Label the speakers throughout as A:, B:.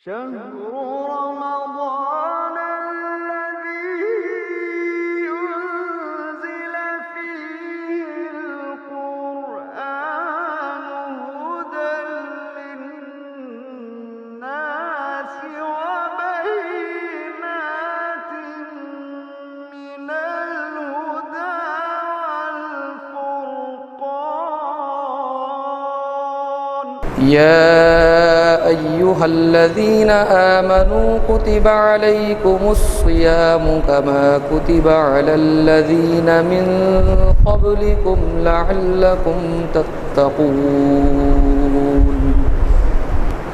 A: شهر رمضان الذي أنزل فيه القرآن هدى للناس وبينات من الهدى والفرقان
B: أيها الذين آمنوا كتب عليكم الصيام كما كتب على الذين من قبلكم لعلكم تتقون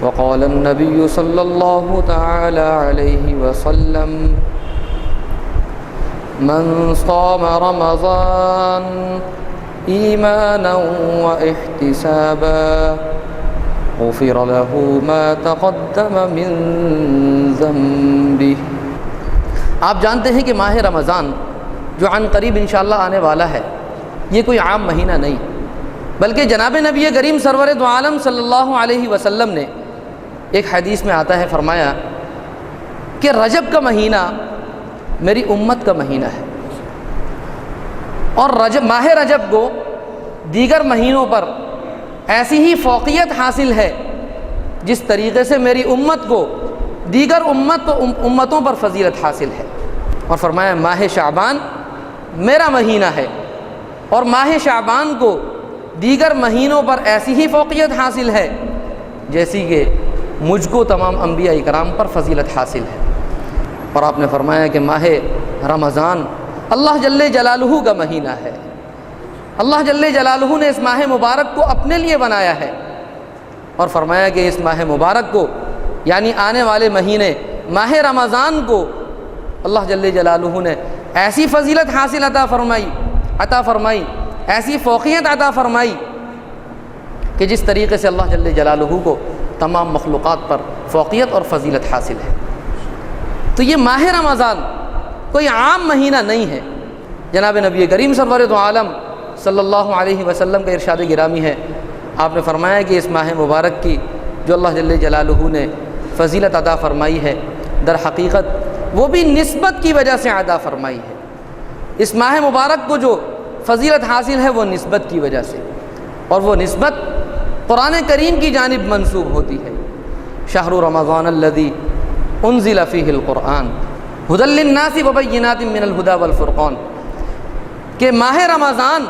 B: وقال النبي صلى الله تعالى عليه وسلم من صام رمضان إيمانا واحتسابا غفر له ما تقدم من ذنبه۔ آپ جانتے ہیں کہ ماہ رمضان جو عن قریب انشاءاللہ آنے والا ہے یہ کوئی عام مہینہ نہیں، بلکہ جناب نبی کریم سرور دو عالم صلی اللہ علیہ وسلم نے ایک حدیث میں آتا ہے، فرمایا کہ رجب کا مہینہ میری امت کا مہینہ ہے، اور ماہ رجب کو دیگر مہینوں پر ایسی ہی فوقیت حاصل ہے جس طریقے سے میری امت کو دیگر امتوں پر فضیلت حاصل ہے، اور فرمایا ماہ شعبان میرا مہینہ ہے، اور ماہ شعبان کو دیگر مہینوں پر ایسی ہی فوقیت حاصل ہے جیسی کہ مجھ کو تمام انبیاء اکرام پر فضیلت حاصل ہے۔ اور آپ نے فرمایا کہ ماہ رمضان اللہ جل جلالہ کا مہینہ ہے، اللہ جل جلالہ نے اس ماہ مبارک کو اپنے لیے بنایا ہے، اور فرمایا کہ اس ماہ مبارک کو یعنی آنے والے مہینے ماہ رمضان کو اللہ جل جلالہ نے ایسی فضیلت حاصل عطا فرمائی، ایسی فوقیت عطا فرمائی کہ جس طریقے سے اللہ جل جلالہ کو تمام مخلوقات پر فوقیت اور فضیلت حاصل ہے۔ تو یہ ماہ رمضان کوئی عام مہینہ نہیں ہے۔ جناب نبی کریم سرور دو عالم صلی اللہ علیہ وسلم کا ارشاد گرامی ہے، آپ نے فرمایا کہ اس ماہ مبارک کی جو اللہ جل جلالہ نے فضیلت عطا فرمائی ہے، در حقیقت وہ بھی نسبت کی وجہ سے عطا فرمائی ہے۔ اس ماہ مبارک کو جو فضیلت حاصل ہے وہ نسبت کی وجہ سے، اور وہ نسبت قرآن کریم کی جانب منسوب ہوتی ہے۔ شہر رمضان الذی انزل فیہ القرآن ھدی للناس وبینات من الھدی والفرقان، کہ ماہ رمضان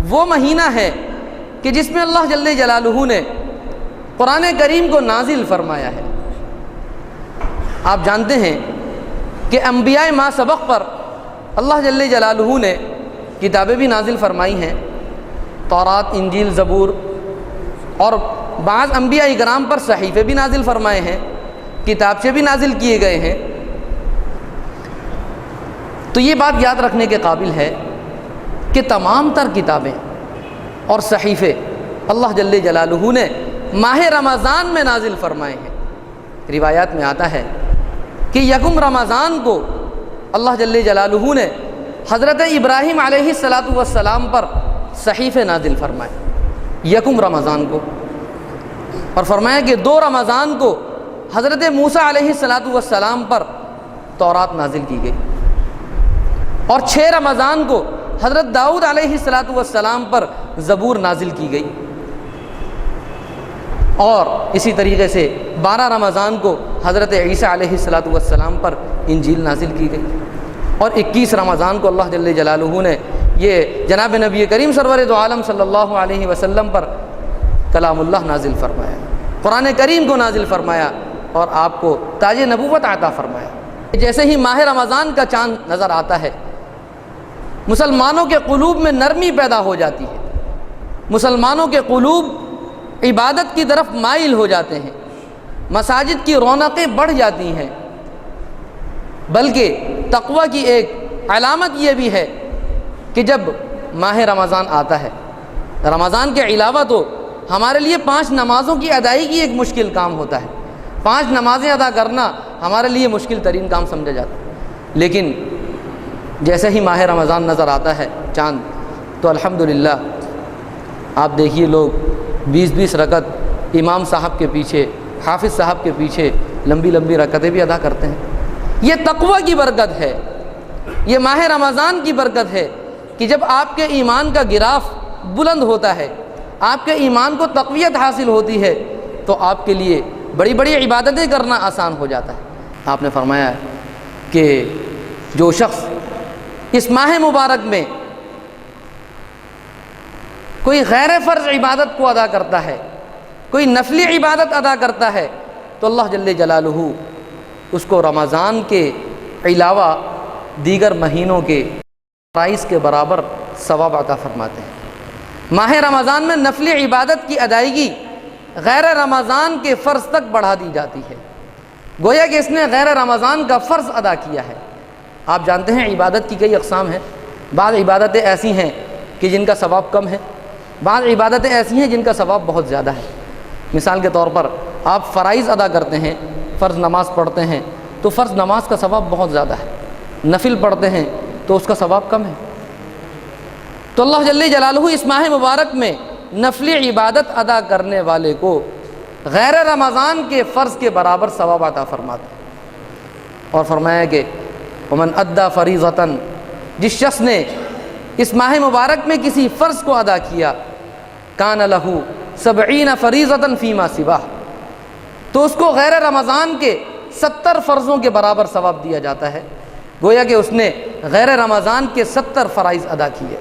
B: وہ مہینہ ہے کہ جس میں اللہ جل جلالہ نے قرآن کریم کو نازل فرمایا ہے۔ آپ جانتے ہیں کہ انبیاء ما سبق پر اللہ جل جلالہ نے کتابیں بھی نازل فرمائی ہیں، تورات، انجیل، زبور، اور بعض انبیاء اکرام پر صحیفے بھی نازل فرمائے ہیں، کتابچے بھی نازل کیے گئے ہیں۔ تو یہ بات یاد رکھنے کے قابل ہے کہ تمام تر کتابیں اور صحیفے اللہ جل جلالہ نے ماہ رمضان میں نازل فرمائے ہیں۔ روایات میں آتا ہے کہ یکم رمضان کو اللہ جل جلالہ نے حضرت ابراہیم علیہ السلام پر صحیفے نازل فرمائے، یکم رمضان کو، اور فرمایا کہ 2 رمضان کو حضرت موسیٰ علیہ السلام پر تورات نازل کی گئی، اور 6 رمضان کو حضرت داؤد علیہ السلام پر زبور نازل کی گئی، اور اسی طریقے سے 12 رمضان کو حضرت عیسیٰ علیہ السلام پر انجیل نازل کی گئی، اور 21 رمضان کو اللہ جل جلالہ نے یہ جناب نبی کریم سرور دو عالم صلی اللہ علیہ وسلم پر کلام اللہ نازل فرمایا، قرآن کریم کو نازل فرمایا، اور آپ کو تاج نبوت عطا فرمایا۔ جیسے ہی ماہ رمضان کا چاند نظر آتا ہے مسلمانوں کے قلوب میں نرمی پیدا ہو جاتی ہے، مسلمانوں کے قلوب عبادت کی طرف مائل ہو جاتے ہیں، مساجد کی رونقیں بڑھ جاتی ہیں، بلکہ تقوی کی ایک علامت یہ بھی ہے کہ جب ماہ رمضان آتا ہے، رمضان کے علاوہ تو ہمارے لیے 5 نمازوں کی ادائیگی ایک مشکل کام ہوتا ہے، 5 نمازیں ادا کرنا ہمارے لیے مشکل ترین کام سمجھا جاتا ہے، لیکن جیسے ہی ماہ رمضان نظر آتا ہے چاند، تو الحمدللہ آپ دیکھیے لوگ 20-20 رکعت امام صاحب کے پیچھے حافظ صاحب کے پیچھے لمبی لمبی رکعتیں بھی ادا کرتے ہیں۔ یہ تقوی کی برکت ہے، یہ ماہ رمضان کی برکت ہے کہ جب آپ کے ایمان کا گراف بلند ہوتا ہے، آپ کے ایمان کو تقویت حاصل ہوتی ہے، تو آپ کے لیے بڑی بڑی عبادتیں کرنا آسان ہو جاتا ہے۔ آپ نے فرمایا ہے کہ جو شخص اس ماہ مبارک میں کوئی غیر فرض عبادت کو ادا کرتا ہے، کوئی نفلی عبادت ادا کرتا ہے، تو اللہ جل جلالہ اس کو رمضان کے علاوہ دیگر مہینوں کے فرائض کے برابر ثواب عطا فرماتے ہیں۔ ماہ رمضان میں نفلی عبادت کی ادائیگی غیر رمضان کے فرض تک بڑھا دی جاتی ہے، گویا کہ اس نے غیر رمضان کا فرض ادا کیا ہے۔ آپ جانتے ہیں عبادت کی کئی اقسام ہیں، بعض عبادتیں ایسی ہیں کہ جن کا ثواب کم ہے، بعض عبادتیں ایسی ہیں جن کا ثواب بہت زیادہ ہے۔ مثال کے طور پر آپ فرائض ادا کرتے ہیں، فرض نماز پڑھتے ہیں تو فرض نماز کا ثواب بہت زیادہ ہے، نفل پڑھتے ہیں تو اس کا ثواب کم ہے۔ تو اللہ جل جلالہ اس ماہ مبارک میں نفلی عبادت ادا کرنے والے کو غیر رمضان کے فرض کے برابر ثواب عطا فرماتے ہیں، اور فرمایا کہ ومن ادا فریضۃ، جس شخص نے اس ماہ مبارک میں کسی فرض کو ادا کیا، کان لہ 70 فریضۃ فیما سواہ، تو اس کو غیر رمضان کے 70 فرضوں کے برابر ثواب دیا جاتا ہے، گویا کہ اس نے غیر رمضان کے 70 فرائض ادا کیے۔